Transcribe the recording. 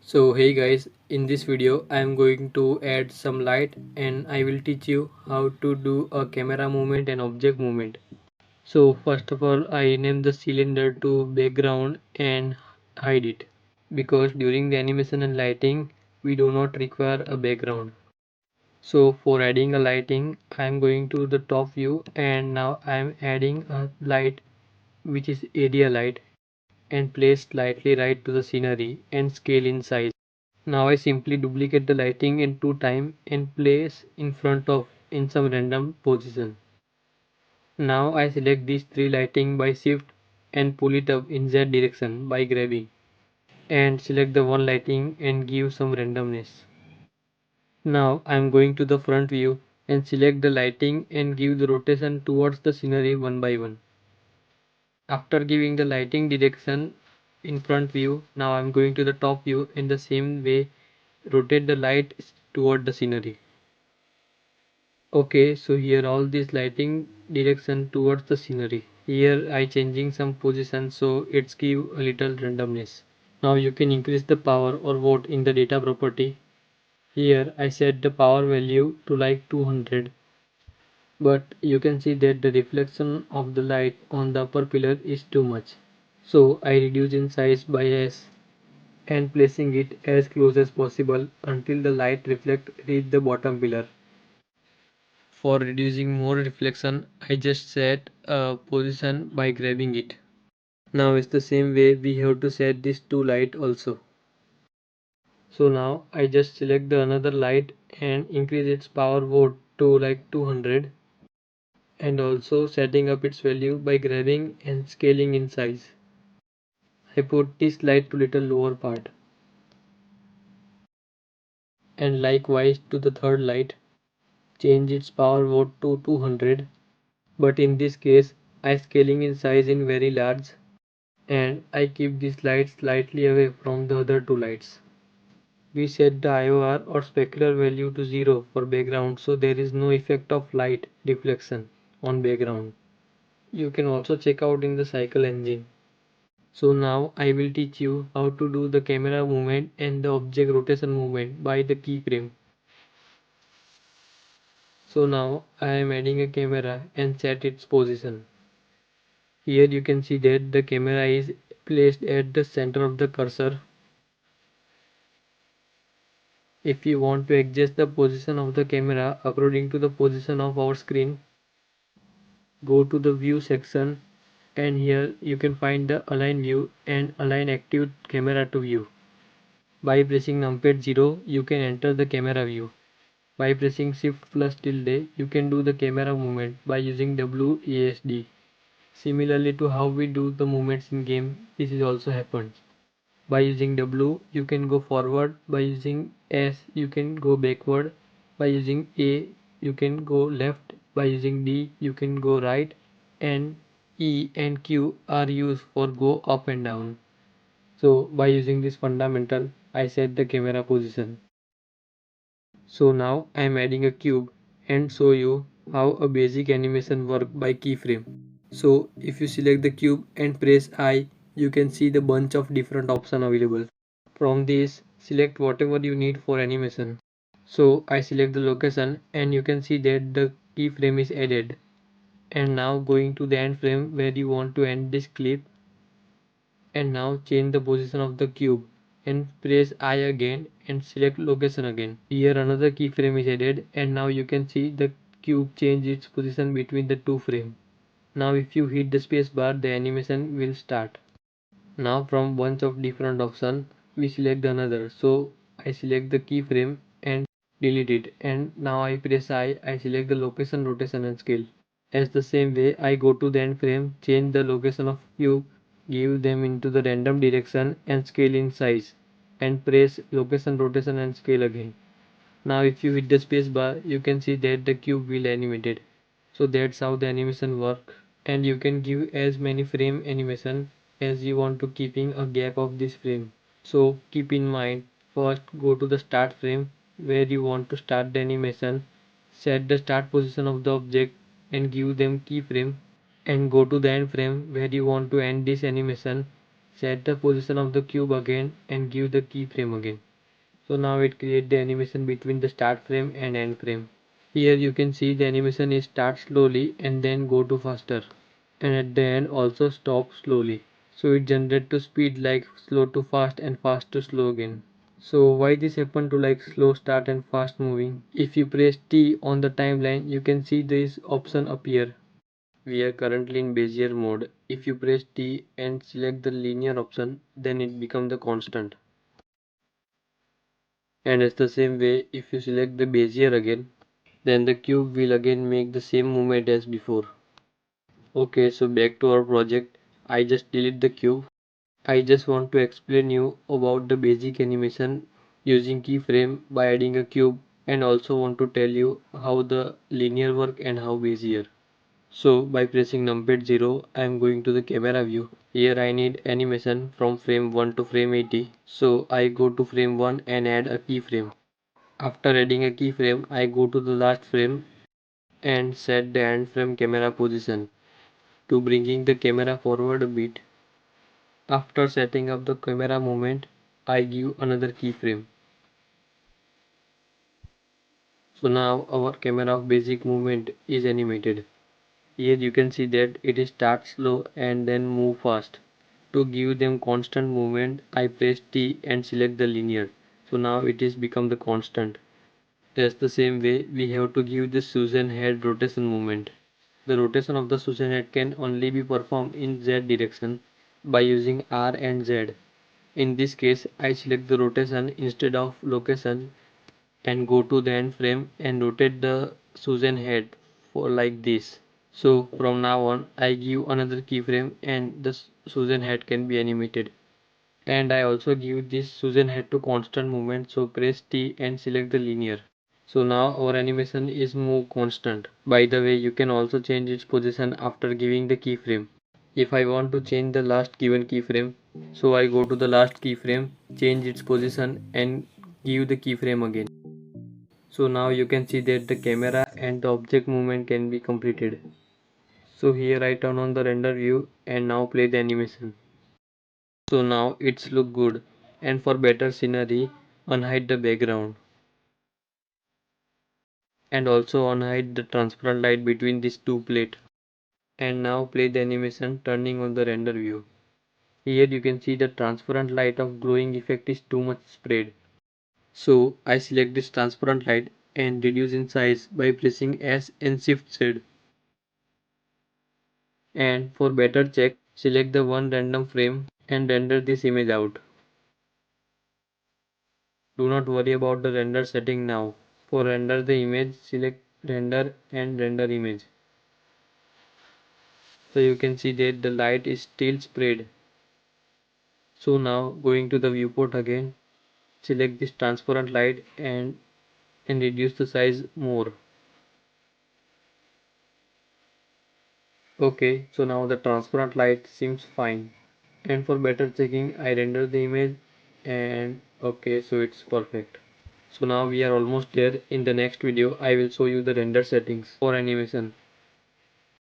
So hey guys, in this video I am going to add some light and I will teach you how to do a camera movement and object movement. So first of all I name the cylinder to background and hide it because during the animation and lighting we do not require a background. So for adding a lighting I am going to the top view and now I am adding a light which is area light and place slightly right to the scenery and scale in size. Now I simply duplicate the lighting in 2 times and place in front of in some random position. Now I select these 3 lighting by shift and pull it up in Z direction by grabbing and select the one lighting and give some randomness. Now I am going to the front view and select the lighting and give the rotation towards the scenery one by one. After giving the lighting direction in front view, now I am going to the top view in the same way rotate the light toward the scenery. Okay, so here all this lighting direction towards the scenery. Here I changing some position so it's give a little randomness. Now you can increase the power or watt in the data property. Here I set the power value to like 200, but you can see that the reflection of the light on the upper pillar is too much. So I reduce in size by S and placing it as close as possible until the light reflect reach the bottom pillar. For reducing more reflection, I just set a position by grabbing it. Now it's the same way we have to set this two light also. So now I just select the another light and increase its power watt to like 200 and also setting up its value by grabbing and scaling in size. I put this light to little lower part and likewise to the third light, change its power watt to 200, but in this case I scaling in size in very large and I keep this light slightly away from the other two lights. We set the IOR or specular value to 0 for background so there is no effect of light deflection on background. You can also check out in the cycle engine. So now I will teach you how to do the camera movement and the object rotation movement by the keyframe. So now I am adding a camera and set its position. Here you can see that the camera is placed at the center of the cursor. If you want to adjust the position of the camera according to the position of our screen, go to the view section and here you can find the align view and align active camera to view. By pressing numpad 0 you can enter the camera view. By pressing shift plus tilde you can do the camera movement by using WASD. Similarly to how we do the movements in game, this is also happens. By using W you can go forward, by using S you can go backward, by using A you can go left, by using D you can go right, and E and Q are used for go up and down. So by using this fundamental I set the camera position. So now I am adding a cube and show you how a basic animation work by keyframe. So if you select the cube and press I, you can see the bunch of different options available. From this, select whatever you need for animation. So I select the location and you can see that the keyframe is added. And now going to the end frame where you want to end this clip, and now change the position of the cube and press I again and select location again. Here another keyframe is added and now you can see the cube change its position between the two frames. Now if you hit the space bar the animation will start. Now from bunch of different options we select another. So I select the keyframe and delete it, and now I press I select the location, rotation and scale. As the same way I go to the end frame, change the location of cube, give them into the random direction and scale in size, and press location, rotation and scale again. Now if you hit the space bar you can see that the cube will animated. So that's how the animation work, and you can give as many frame animation as you want to keeping a gap of this frame. So keep in mind, first go to the start frame where you want to start the animation, set the start position of the object and give them keyframe, and go to the end frame where you want to end this animation, set the position of the cube again and give the keyframe again. So now it creates the animation between the start frame and end frame. Here you can see the animation is start slowly and then go to faster, and at the end also stop slowly. So it generates to speed like slow to fast and fast to slow again. So why this happen to like slow start and fast moving? If you press T on the timeline, you can see this option appear. We are currently in Bezier mode. If you press T and select the linear option, then it becomes the constant. And it's the same way, if you select the Bezier again, then the cube will again make the same movement as before. Okay, so back to our project. I just delete the cube. I just want to explain you about the basic animation using keyframe by adding a cube, and also want to tell you how the linear work and how Bezier. So by pressing numpad 0, I am going to the camera view. Here I need animation from frame 1 to frame 80. So I go to frame 1 and add a keyframe. After adding a keyframe, I go to the last frame and set the end frame camera position to bringing the camera forward a bit. After setting up the camera movement, I give another keyframe. So now our camera basic movement is animated. Here you can see that it starts slow and then move fast. To give them constant movement, I press T and select the linear. So now it is become the constant. Just the same way, we have to give the Susan head rotation movement. The rotation of the Susan head can only be performed in Z direction by using R and Z. In this case, I select the rotation instead of location and go to the end frame and rotate the Susan head for like this. So from now on, I give another keyframe and the Susan head can be animated. And I also give this Susan head to constant movement, so press T and select the linear. So now our animation is move constant. By the way, you can also change its position after giving the keyframe. If I want to change the last given keyframe, so I go to the last keyframe, change its position and give the keyframe again. So now you can see that the camera and the object movement can be completed. So here I turn on the render view and now play the animation. So now it's look good, and for better scenery, unhide the background and also unhide the transparent light between these two plates. And now play the animation turning on the render view. Here you can see the transparent light of glowing effect is too much spread. So I select this transparent light and reduce in size by pressing S and Shift Z. And for better check, select the one random frame and render this image out. Do not worry about the render setting now. For render the image, select render and render image. So you can see that the light is still spread. So now going to the viewport again, select this transparent light and reduce the size more. Okay, so now the transparent light seems fine. And for better checking, I render the image, and okay, so it's perfect. So now we are almost there. In the next video I will show you the render settings for animation.